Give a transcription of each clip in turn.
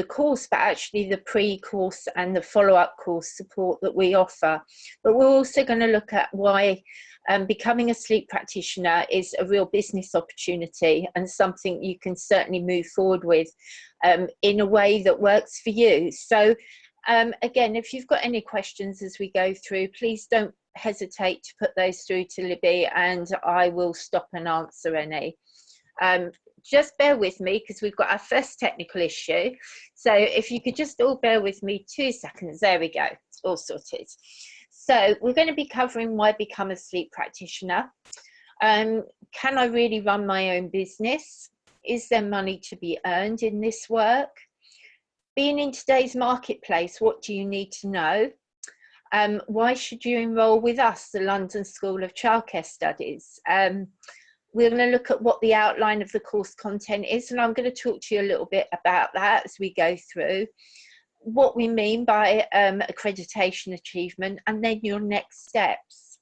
the course, but actually the pre-course and the follow-up course support that we offer. But we're also going to look at why becoming a sleep practitioner is a real business opportunity and something you can certainly move forward with in a way that works for you. So again, if you've got any questions as we go through, please don't hesitate to put those through to Libby, and I will stop and answer any. Just bear with me because we've got our first technical issue. So if you could just all bear with me 2 seconds. There we go. It's all sorted. So we're going to be covering why become a sleep practitioner. Can I really run my own business? Is there money to be earned in this work? Being in today's marketplace, what do you need to know? Why should you enrol with us, the London School of Childcare Studies? We're going to look at what the outline of the course content is, and I'm going to talk to you a little bit about that as we go through. What we mean by accreditation achievement, and then your next steps.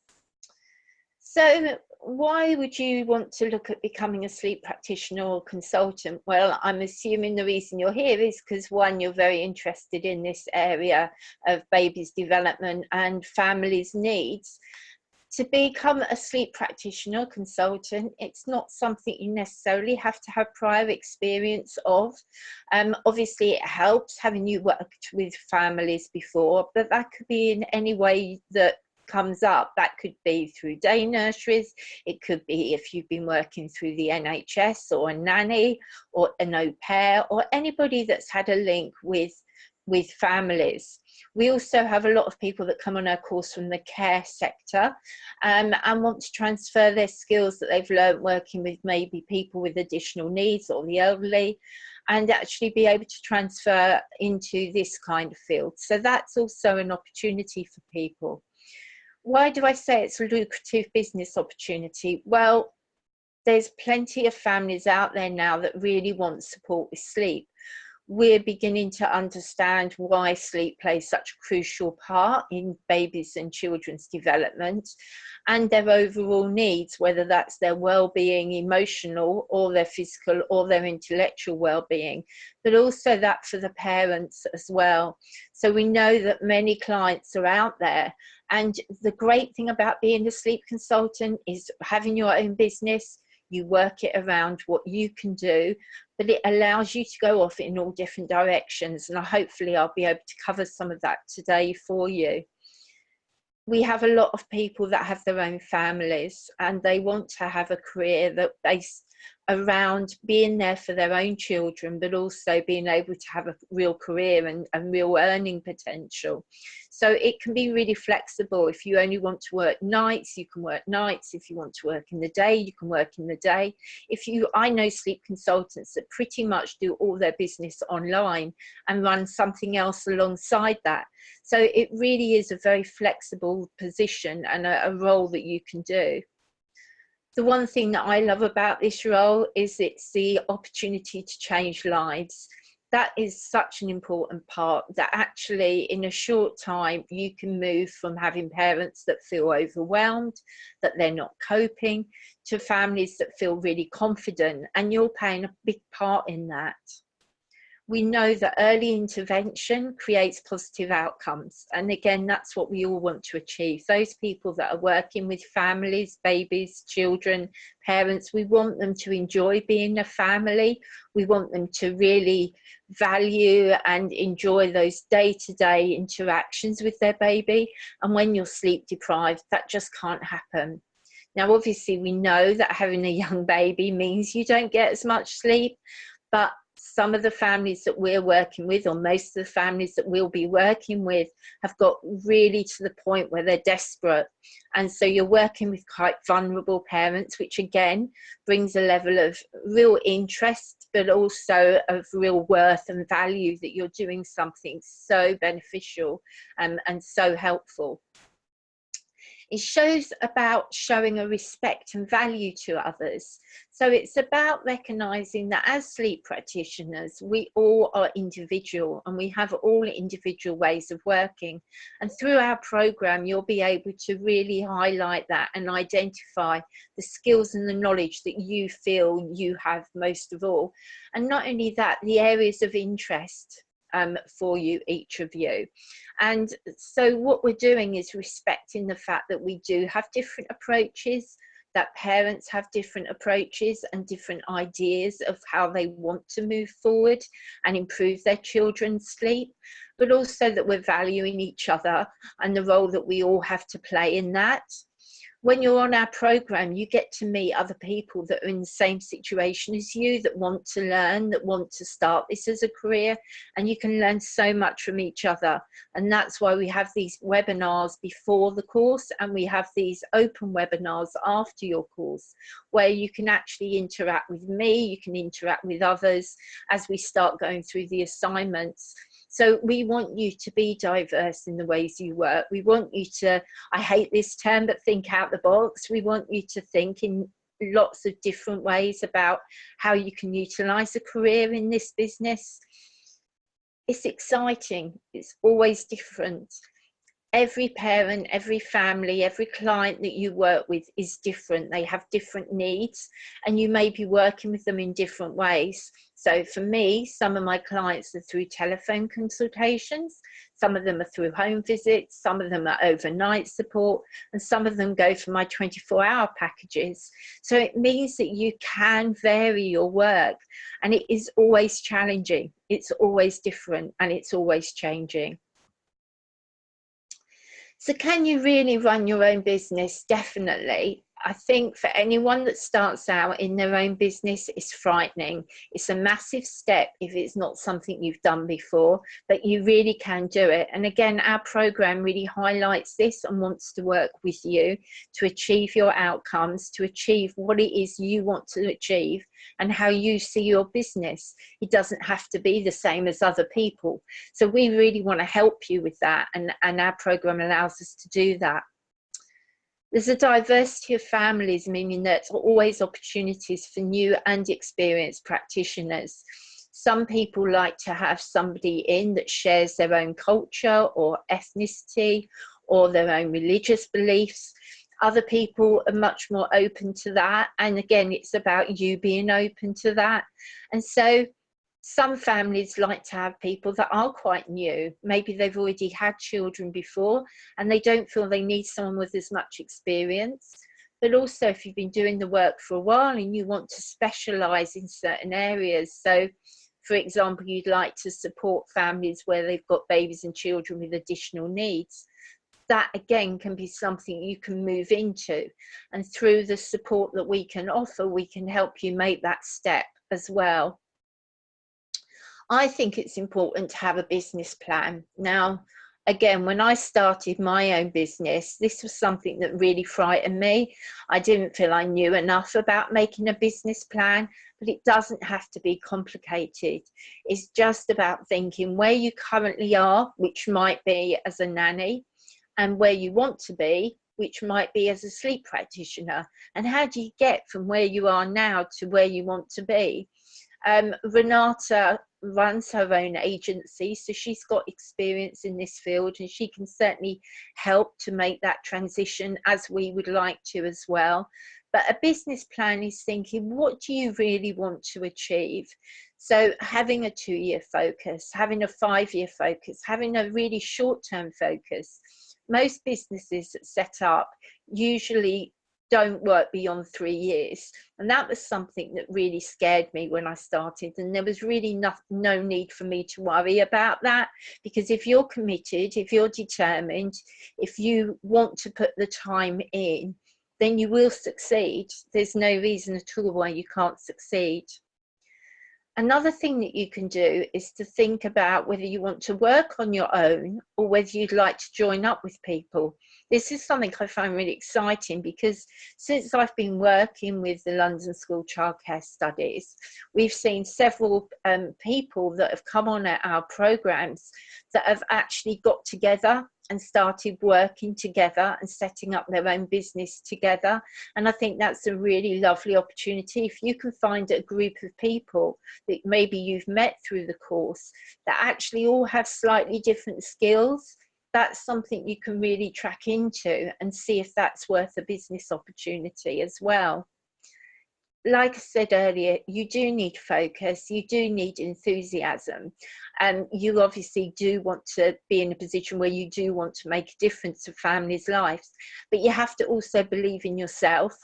So why would you want to look at becoming a sleep practitioner or consultant? Well, I'm assuming the reason you're here is because, one, you're very interested in this area of babies' development and families' needs. To become a sleep practitioner consultant, it's not something you necessarily have to have prior experience of. Obviously, it helps having you worked with families before, but that could be in any way that comes up. That could be through day nurseries, it could be if you've been working through the NHS or a nanny or an au pair or anybody that's had a link with families. We also have a lot of people that come on our course from the care sector and want to transfer their skills that they've learned working with maybe people with additional needs or the elderly, and actually be able to transfer into this kind of field. So that's also an opportunity for people. Why do I say it's a lucrative business opportunity? Well, there's plenty of families out there now that really want support with sleep. We're beginning to understand why sleep plays such a crucial part in babies and children's development and their overall needs, whether that's their well-being, emotional, or their physical or their intellectual well-being, but also that for the parents as well. So we know that many clients are out there, and the great thing about being a sleep consultant is having your own business. You work it around what you can do, but it allows you to go off in all different directions. And hopefully I'll be able to cover some of that today for you. We have a lot of people that have their own families and they want to have a career that based around being there for their own children, but also being able to have a real career and real earning potential. So it can be really flexible. If you only want to work nights, you can work nights. If you want to work in the day, you can work in the day. I know sleep consultants that pretty much do all their business online and run something else alongside that. So it really is a very flexible position and a role that you can do. The one thing that I love about this role is it's the opportunity to change lives. That is such an important part, that actually in a short time you can move from having parents that feel overwhelmed, that they're not coping, to families that feel really confident, and you're playing a big part in that. We know that early intervention creates positive outcomes. And again, that's what we all want to achieve. Those people that are working with families, babies, children, parents, we want them to enjoy being a family. We want them to really value and enjoy those day-to-day interactions with their baby. And when you're sleep deprived, that just can't happen. Now, obviously, we know that having a young baby means you don't get as much sleep, but some of the families that we're working with, or most of the families that we'll be working with, have got really to the point where they're desperate. And so you're working with quite vulnerable parents, which again brings a level of real interest, but also of real worth and value that you're doing something so beneficial and so helpful. It shows about showing a respect and value to others. So it's about recognizing that as sleep practitioners, we all are individual and we have all individual ways of working. And through our program, you'll be able to really highlight that and identify the skills and the knowledge that you feel you have most of all. And not only that, the areas of interest for you, each of you. And so what we're doing is respecting the fact that we do have different approaches, that parents have different approaches and different ideas of how they want to move forward and improve their children's sleep, but also that we're valuing each other and the role that we all have to play in that. When you're on our program, you get to meet other people that are in the same situation as you, that want to learn, that want to start this as a career, and you can learn so much from each other. And that's why we have these webinars before the course, and we have these open webinars after your course, where you can actually interact with me, you can interact with others as we start going through the assignments. So we want you to be diverse in the ways you work. We want you to, I hate this term, but think out the box. We want you to think in lots of different ways about how you can utilize a career in this business. It's exciting. It's always different. Every parent, every family, every client that you work with is different. They have different needs, and you may be working with them in different ways. So for me, some of my clients are through telephone consultations, some of them are through home visits, some of them are overnight support, and some of them go for my 24-hour packages. So it means that you can vary your work, and it is always challenging. It's always different, and it's always changing. So can you really run your own business? Definitely. I think for anyone that starts out in their own business, it's frightening. It's a massive step if it's not something you've done before, but you really can do it. And again, our program really highlights this and wants to work with you to achieve your outcomes, to achieve what it is you want to achieve and how you see your business. It doesn't have to be the same as other people. So we really want to help you with that, and our program allows us to do that. There's a diversity of families, meaning there's always opportunities for new and experienced practitioners. Some people like to have somebody in that shares their own culture or ethnicity or their own religious beliefs. Other people are much more open to that. And again, it's about you being open to that. And so some families like to have people that are quite new. Maybe they've already had children before and they don't feel they need someone with as much experience. But also if you've been doing the work for a while and you want to specialise in certain areas. So, for example, you'd like to support families where they've got babies and children with additional needs. That again can be something you can move into. And through the support that we can offer, we can help you make that step as well. I think it's important to have a business plan. Now, again, when I started my own business, this was something that really frightened me. I didn't feel I knew enough about making a business plan, but it doesn't have to be complicated. It's just about thinking where you currently are, which might be as a nanny, and where you want to be, which might be as a sleep practitioner. And how do you get from where you are now to where you want to be? Renata runs her own agency, so she's got experience in this field and she can certainly help to make that transition as we would like to as well. But a business plan is thinking, what do you really want to achieve? So having a 2-year focus, having a 5-year focus, having a really short-term focus. Most businesses that set up usually don't work beyond 3 years. And that was something that really scared me when I started. And there was really no need for me to worry about that, because if you're committed, if you're determined, if you want to put the time in, then you will succeed. There's no reason at all why you can't succeed. Another thing that you can do is to think about whether you want to work on your own or whether you'd like to join up with people. This is something I find really exciting, because since I've been working with the London School Childcare Studies, we've seen several people that have come on at our programs that have actually got together and started working together and setting up their own business together. And I think that's a really lovely opportunity. If you can find a group of people that maybe you've met through the course that actually all have slightly different skills, that's something you can really track into and see if that's worth a business opportunity as well. like I said earlier, you do need focus, you do need enthusiasm, and you obviously do want to be in a position where you do want to make a difference to families' lives, but you have to also believe in yourself.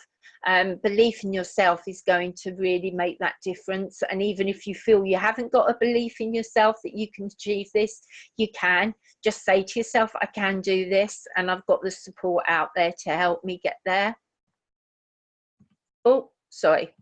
Belief in yourself is going to really make that difference. And even if you feel you haven't got a belief in yourself that you can achieve this, you can. Just say to yourself, I can do this, and I've got the support out there to help me get there. Oh, sorry.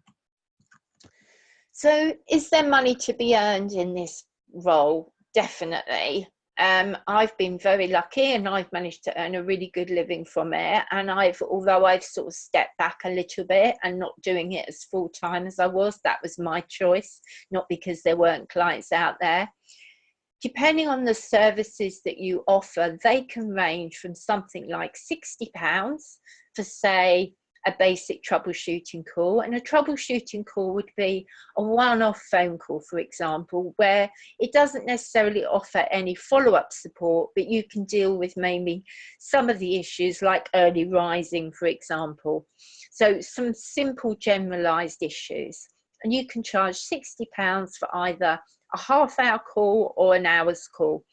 So is there money to be earned in this role? Definitely. I've been very lucky and I've managed to earn a really good living from it. And although I've sort of stepped back a little bit and not doing it as full time as I was, that was my choice, not because there weren't clients out there. Depending on the services that you offer, they can range from something like £60 for, say, a basic troubleshooting call. And a troubleshooting call would be a one-off phone call, for example, where it doesn't necessarily offer any follow-up support, but you can deal with maybe some of the issues like early rising, for example. So some simple generalized issues. And you can charge £60 for either a half-hour call or an hour's call.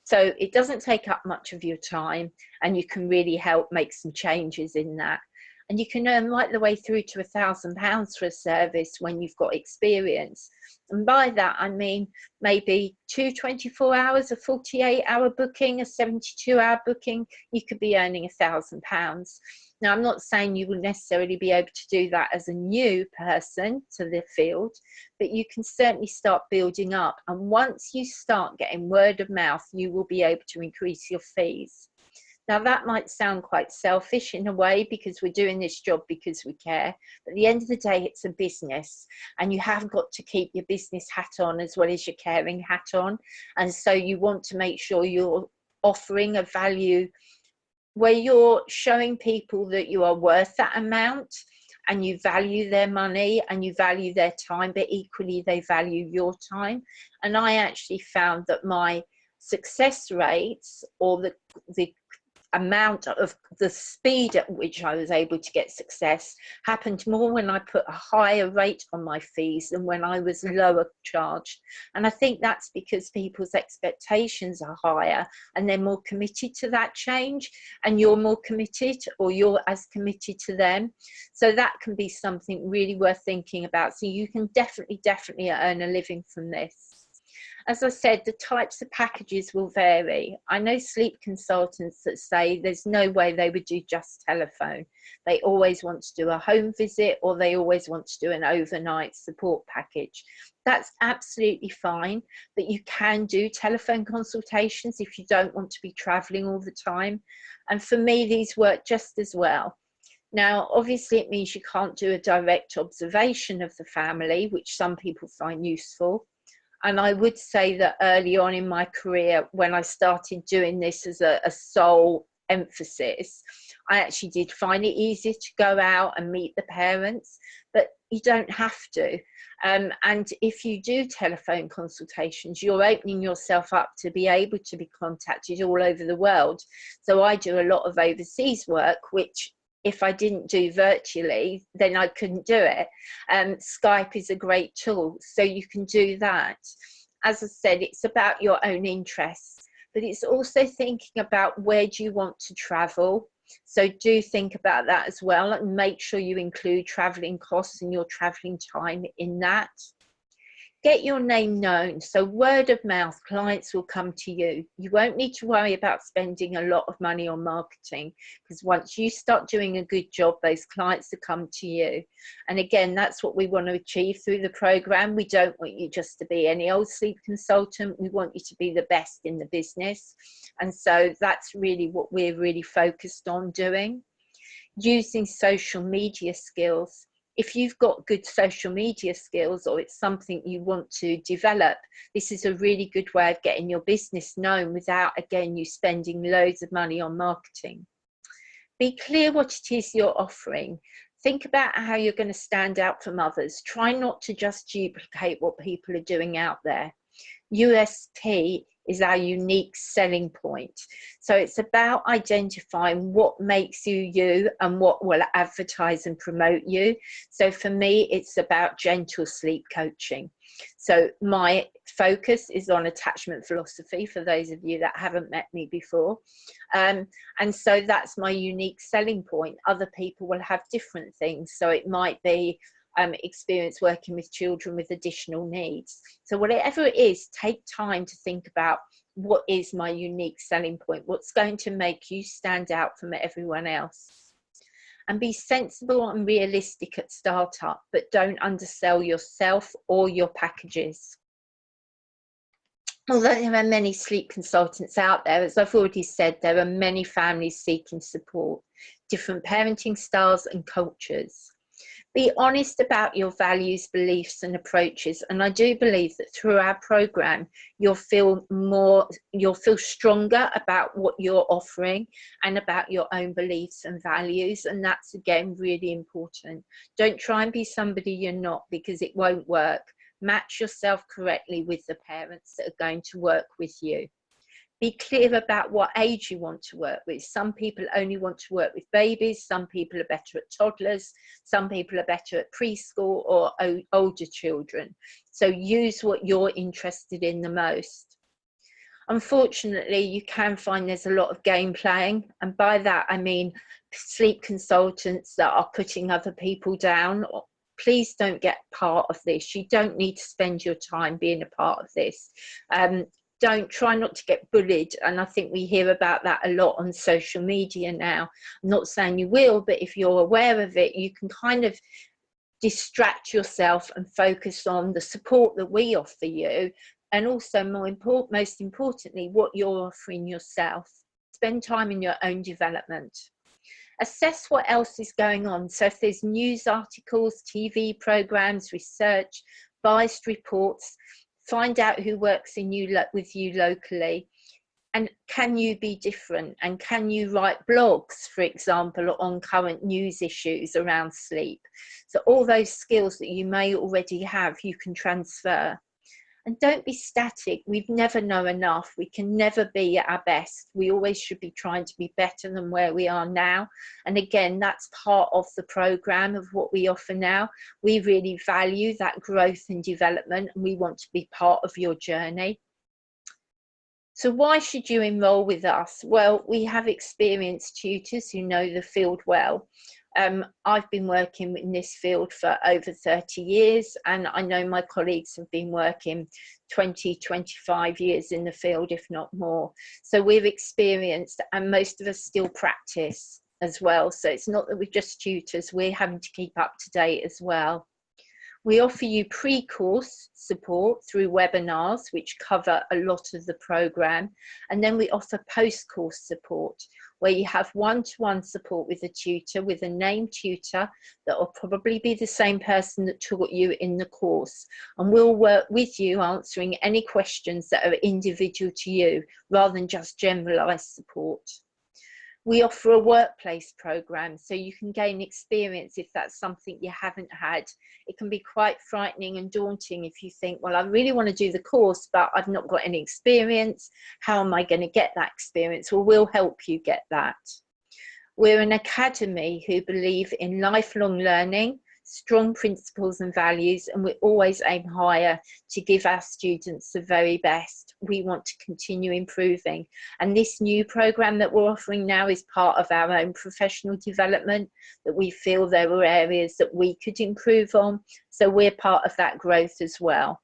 So it doesn't take up much of your time, and you can really help make some changes in that. And you can earn right the way through to £1,000 for a service when you've got experience. And by that, I mean maybe 2 24 hours, a 48-hour booking, a 72-hour booking, you could be earning £1,000. Now, I'm not saying you will necessarily be able to do that as a new person to the field, but you can certainly start building up. And once you start getting word of mouth, you will be able to increase your fees. Now, that might sound quite selfish in a way, because we're doing this job because we care. But at the end of the day, it's a business, and you have got to keep your business hat on as well as your caring hat on. And so you want to make sure you're offering a value where you're showing people that you are worth that amount, and you value their money and you value their time, but equally they value your time. And I actually found that my success rates, or the amount of the speed at which I was able to get success, happened more when I put a higher rate on my fees than when I was lower charged. And I think that's because people's expectations are higher and they're more committed to that change, and you're more committed, or you're as committed to them. So that can be something really worth thinking about. So you can definitely earn a living from this. As I said, the types of packages will vary. I know sleep consultants that say there's no way they would do just telephone. They always want to do a home visit, or they always want to do an overnight support package. That's absolutely fine, but you can do telephone consultations if you don't want to be traveling all the time. And for me, these work just as well. Now, obviously, it means you can't do a direct observation of the family, which some people find useful. And I would say that early on in my career, when I started doing this as a sole emphasis, I actually did find it easier to go out and meet the parents, but you don't have to. And if you do telephone consultations, you're opening yourself up to be able to be contacted all over the world. So I do a lot of overseas work, which, if I didn't do virtually, then I couldn't do it. Skype is a great tool, so you can do that. As I said, it's about your own interests, but it's also thinking about where do you want to travel. So do think about that as well, and make sure you include traveling costs and your traveling time in that. Get your name known. So word of mouth, clients will come to you. You won't need to worry about spending a lot of money on marketing, because once you start doing a good job, those clients will come to you. And again, that's what we want to achieve through the program. We don't want you just to be any old sleep consultant. We want you to be the best in the business. And so that's really what we're really focused on doing. Using social media skills. If you've got good social media skills, or it's something you want to develop, this is a really good way of getting your business known without, again, you spending loads of money on marketing. Be clear what it is you're offering. Think about how you're going to stand out from others. Try not to just duplicate what people are doing out there. USP is our unique selling point. So it's about identifying what makes you you and what will advertise and promote you. So for me, it's about gentle sleep coaching. So my focus is on attachment philosophy, for those of you that haven't met me before. And so that's my unique selling point. Other people will have different things. So it might be experience working with children with additional needs. So whatever it is, take time to think about what is my unique selling point, what's going to make you stand out from everyone else. And be sensible and realistic at startup, but don't undersell yourself or your packages. Although there are many sleep consultants out there, as I've already said, there are many families seeking support, different parenting styles and cultures. Be honest about your values, beliefs and approaches. And I do believe that through our programme, you'll feel stronger about what you're offering and about your own beliefs and values. And that's, again, really important. Don't try and be somebody you're not, because it won't work. Match yourself correctly with the parents that are going to work with you. Be clear about what age you want to work with. Some people only want to work with babies. Some people are better at toddlers. Some people are better at preschool or older children. So use what you're interested in the most. Unfortunately, you can find there's a lot of game playing. And by that, I mean sleep consultants that are putting other people down. Please don't get part of this. You don't need to spend your time being a part of this. Don't try not to get bullied, and I think we hear about that a lot on social media now. I'm not saying you will, but if you're aware of it, you can kind of distract yourself and focus on the support that we offer you, and also most importantly, what you're offering yourself. Spend time in your own development. Assess what else is going on. So if there's news articles, TV programs, research, biased reports, find out who works with you locally, and can you be different, and can you write blogs, for example, on current news issues around sleep. So all those skills that you may already have, you can transfer. And don't be static. We've never know enough. We can never be at our best. We always should be trying to be better than where we are now. And again, that's part of the programme of what we offer now. We really value that growth and development, and we want to be part of your journey. So why should you enrol with us? Well, we have experienced tutors who know the field well. I've been working in this field for over 30 years, and I know my colleagues have been working 20, 25 years in the field, if not more. So we're experienced, and most of us still practice as well. So it's not that we're just tutors, we're having to keep up to date as well. We offer you pre-course support through webinars, which cover a lot of the programme. And then we offer post-course support, where you have one-to-one support with a tutor, with a named tutor that will probably be the same person that taught you in the course. And we'll work with you answering any questions that are individual to you, rather than just generalised support. We offer a workplace programme, so you can gain experience if that's something you haven't had. It can be quite frightening and daunting if you think, well, I really want to do the course, but I've not got any experience. How am I going to get that experience? Well, we'll help you get that. We're an academy who believe in lifelong learning, strong principles and values, and we always aim higher to give our students the very best. We want to continue improving, and this new programme that we're offering now is part of our own professional development, that we feel there were areas that we could improve on, so we're part of that growth as well.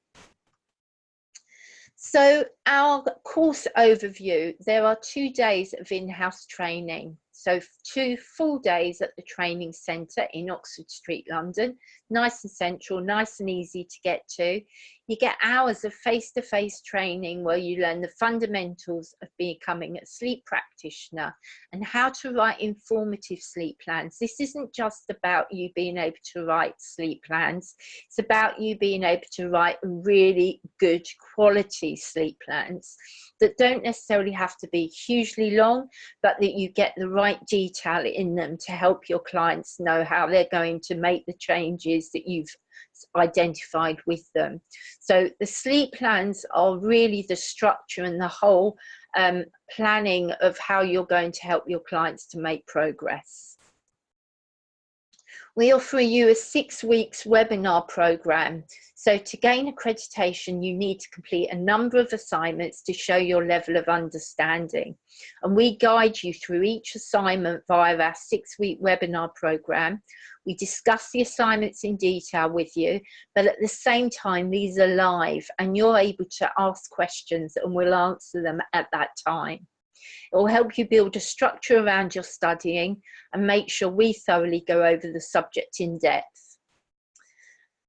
So our course overview, there are 2 days of in-house training. So 2 full days at the training centre in Oxford Street, London, nice and central, nice and easy to get to. You get hours of face-to-face training where you learn the fundamentals of becoming a sleep practitioner and how to write informative sleep plans. This isn't just about you being able to write sleep plans. It's about you being able to write really good quality sleep plans that don't necessarily have to be hugely long, but that you get the right detail in them to help your clients know how they're going to make the changes that you've identified with them. So the sleep plans are really the structure and the whole planning of how you're going to help your clients to make progress. We offer you a 6 weeks webinar program. So to gain accreditation, you need to complete a number of assignments to show your level of understanding. And we guide you through each assignment via our 6-week webinar program. We discuss the assignments in detail with you, but at the same time, these are live and you're able to ask questions and we'll answer them at that time. It will help you build a structure around your studying and make sure we thoroughly go over the subject in depth.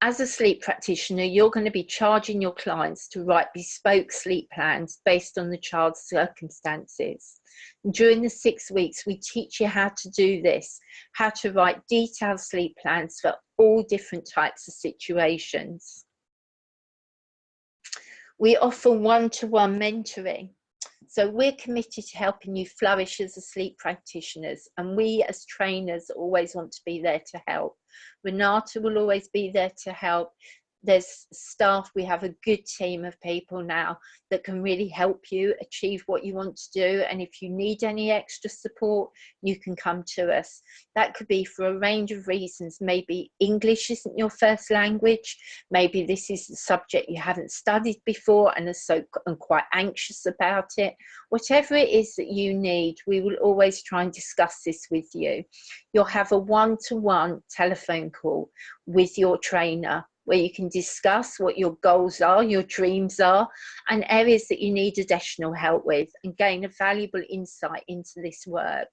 As a sleep practitioner, you're going to be charging your clients to write bespoke sleep plans based on the child's circumstances. And during the 6 weeks, we teach you how to do this, how to write detailed sleep plans for all different types of situations. We offer one-to-one mentoring. So we're committed to helping you flourish as a sleep practitioners, and we as trainers always want to be there to help. Renata will always be there to help. There's staff, we have a good team of people now that can really help you achieve what you want to do. And if you need any extra support, you can come to us. That could be for a range of reasons. Maybe English isn't your first language. Maybe this is a subject you haven't studied before and are quite anxious about it. Whatever it is that you need, we will always try and discuss this with you. You'll have a one-to-one telephone call with your trainer, where you can discuss what your goals are, your dreams are, and areas that you need additional help with, and gain a valuable insight into this work.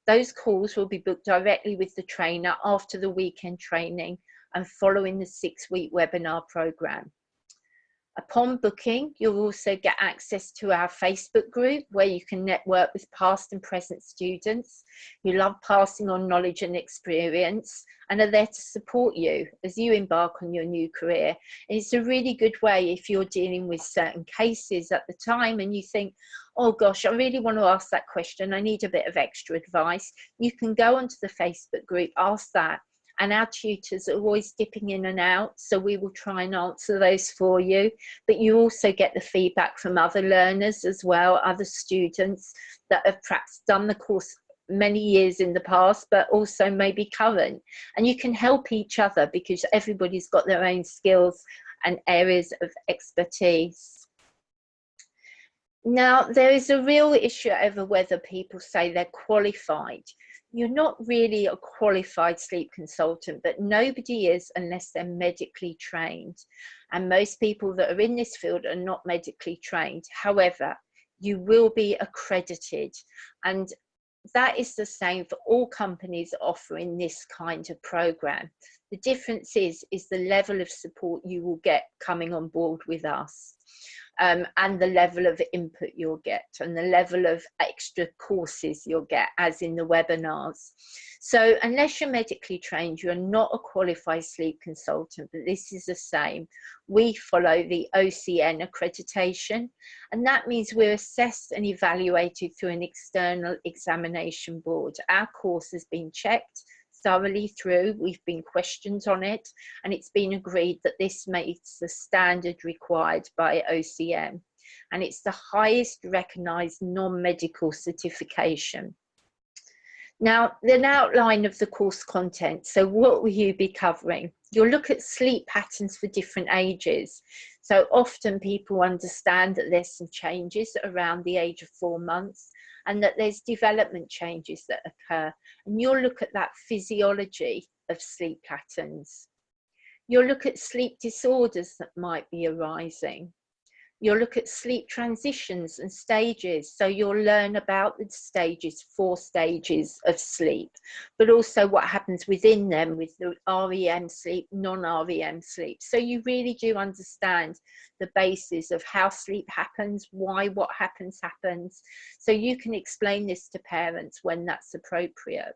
Those calls will be booked directly with the trainer after the weekend training and following the 6-week webinar program. Upon booking, you'll also get access to our Facebook group where you can network with past and present students who love passing on knowledge and experience and are there to support you as you embark on your new career. And it's a really good way if you're dealing with certain cases at the time and you think, oh gosh, I really want to ask that question, I need a bit of extra advice. You can go onto the Facebook group, ask that. And our tutors are always dipping in and out, so we will try and answer those for you. But you also get the feedback from other learners as well, other students that have perhaps done the course many years in the past, but also maybe current. And you can help each other because everybody's got their own skills and areas of expertise. Now, there is a real issue over whether people say they're qualified. You're not really a qualified sleep consultant, but nobody is unless they're medically trained. And most people that are in this field are not medically trained. However, you will be accredited. And that is the same for all companies offering this kind of program. The difference is the level of support you will get coming on board with us. And the level of input you'll get and the level of extra courses you'll get, as in the webinars. So unless you're medically trained, you're not a qualified sleep consultant, but this is the same. We follow the OCN accreditation, and that means we're assessed and evaluated through an external examination board. Our course has been checked thoroughly through, we've been questioned on it, and it's been agreed that this meets the standard required by OCN, and it's the highest recognised non-medical certification. Now, an outline of the course content. So what will you be covering? You'll look at sleep patterns for different ages. So often people understand that there's some changes around the age of 4 months, and that there's development changes that occur. And you'll look at that physiology of sleep patterns. You'll look at sleep disorders that might be arising. You'll look at sleep transitions and stages. So you'll learn about the stages, 4 stages of sleep, but also what happens within them with the REM sleep, non-REM sleep. So you really do understand the basis of how sleep happens, why what happens. So you can explain this to parents when that's appropriate.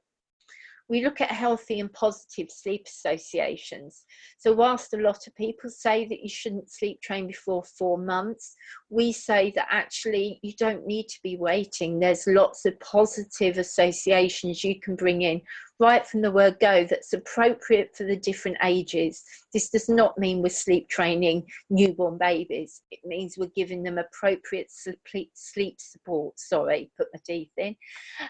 We look at healthy and positive sleep associations. So whilst a lot of people say that you shouldn't sleep train before 4 months, we say that actually you don't need to be waiting. There's lots of positive associations you can bring in right from the word go, that's appropriate for the different ages. This does not mean we're sleep training newborn babies. It means we're giving them appropriate sleep support. Sorry, put my teeth in.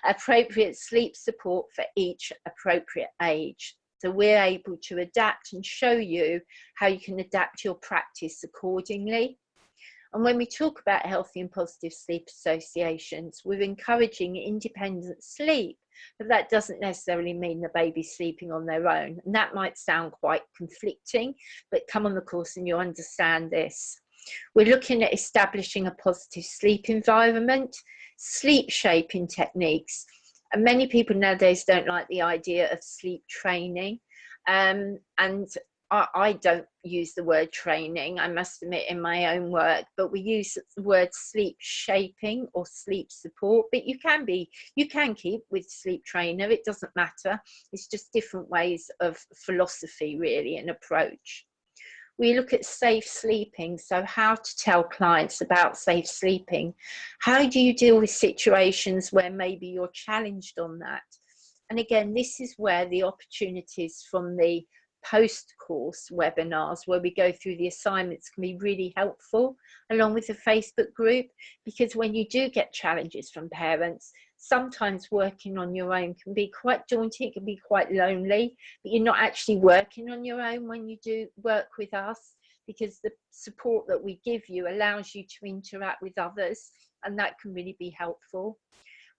Appropriate sleep support for each appropriate age. So we're able to adapt and show you how you can adapt your practice accordingly. And when we talk about healthy and positive sleep associations, we're encouraging independent sleep, but that doesn't necessarily mean the baby's sleeping on their own. And that might sound quite conflicting, but come on the course and you'll understand this. We're looking at establishing a positive sleep environment, sleep shaping techniques. And many people nowadays don't like the idea of sleep training. And I don't use the word training, I must admit, in my own work, but we use the word sleep shaping or sleep support. But you can keep with sleep trainer, it doesn't matter. It's just different ways of philosophy, really, and approach. We look at safe sleeping, so how to tell clients about safe sleeping. How do you deal with situations where maybe you're challenged on that? And again, this is where the opportunities from the post-course webinars, where we go through the assignments, can be really helpful, along with the Facebook group, because when you do get challenges from parents, sometimes working on your own can be quite daunting, it can be quite lonely, but you're not actually working on your own when you do work with us, because the support that we give you allows you to interact with others, and that can really be helpful.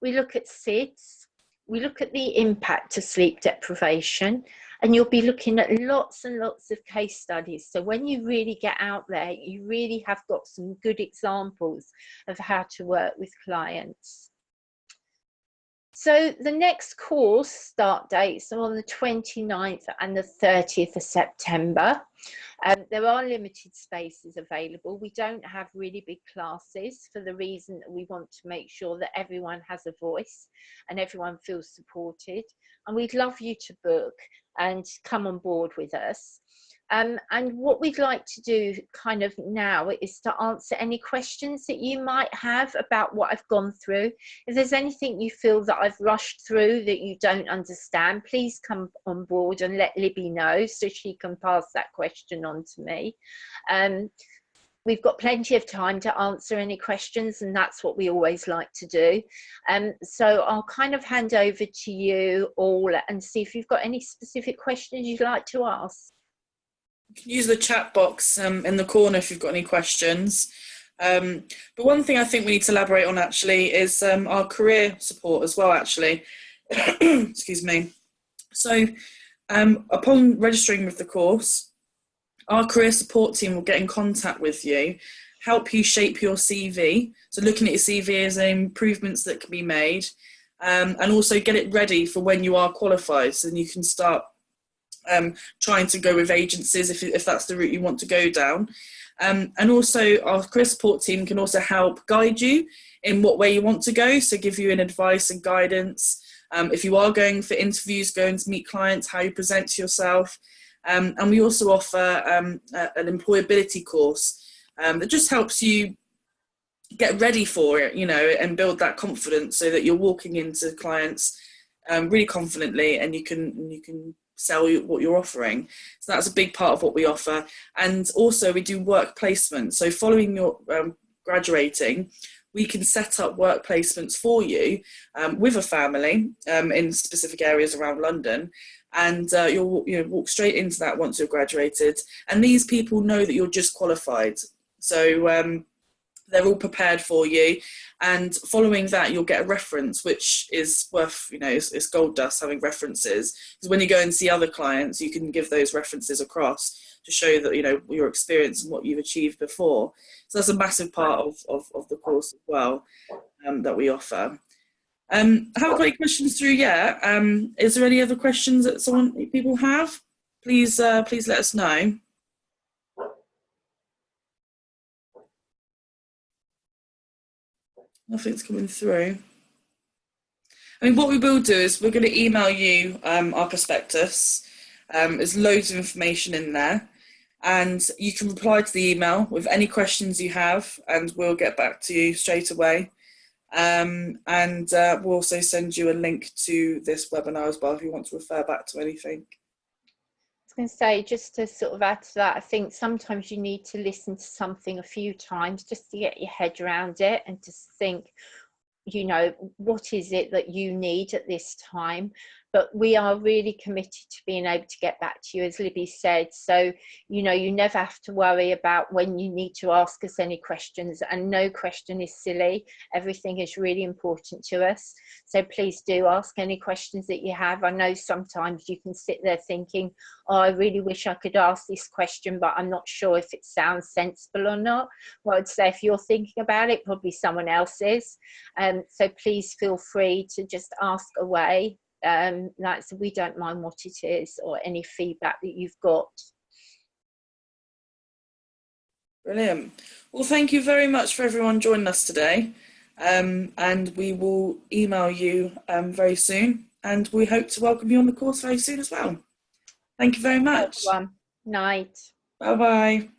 We look at SIDS, we look at the impact of sleep deprivation, and you'll be looking at lots and lots of case studies. So when you really get out there, you really have got some good examples of how to work with clients. So the next course start dates are on the 29th and the 30th of September. There are limited spaces available. We don't have really big classes for the reason that we want to make sure that everyone has a voice and everyone feels supported. And we'd love you to book and come on board with us. And what we'd like to do kind of now is to answer any questions that you might have about what I've gone through. If there's anything you feel that I've rushed through that you don't understand, please come on board and let Libby know so she can pass that question on to me. We've got plenty of time to answer any questions, and that's what we always like to do. So I'll kind of hand over to you all and see if you've got any specific questions you'd like to ask. You can use the chat box in the corner if you've got any questions. But one thing I think we need to elaborate on actually is our career support as well, actually. Excuse me. So upon registering with the course, our career support team will get in contact with you, help you shape your CV. So looking at your CV as improvements that can be made, and also get it ready for when you are qualified, so then you can start trying to go with agencies if that's the route you want to go down. And also our career support team can also help guide you in what way you want to go, so give you an advice and guidance. If you are going for interviews, going to meet clients, how you present to yourself. And we also offer an employability course that just helps you get ready for it, you know, and build that confidence so that you're walking into clients really confidently, and you can sell what you're offering. So that's a big part of what we offer. And also we do work placement. So following your graduating, we can set up work placements for you with a family in specific areas around London. And you'll walk straight into that once you're graduated. And these people know that you're just qualified. So they're all prepared for you. And following that, you'll get a reference, which is worth, it's gold dust having references. Because when you go and see other clients, you can give those references across to show that, your experience and what you've achieved before. So that's a massive part of the course as well that we offer. I haven't got any questions through yet. Is there any other questions that people have? Please let us know. Nothing's coming through. I mean, what we will do is we're going to email you our prospectus. There's loads of information in there, and you can reply to the email with any questions you have, and we'll get back to you straight away. And we'll also send you a link to this webinar as well if you want to refer back to anything. I was going to say, just to sort of add to that, I think sometimes you need to listen to something a few times just to get your head around it and just think, you know, what is it that you need at this time? But we are really committed to being able to get back to you, as Libby said. So, you know, you never have to worry about when you need to ask us any questions, and no question is silly. Everything is really important to us. So please do ask any questions that you have. I know sometimes you can sit there thinking, oh, I really wish I could ask this question, but I'm not sure if it sounds sensible or not. Well, I'd say if you're thinking about it, probably someone else is. So please feel free to just ask away. We don't mind what it is or any feedback that you've got. Brilliant. Well, thank you very much for everyone joining us today. And we will email you very soon. And we hope to welcome you on the course very soon as well. Thank you very much. Everyone. Night. Bye-bye.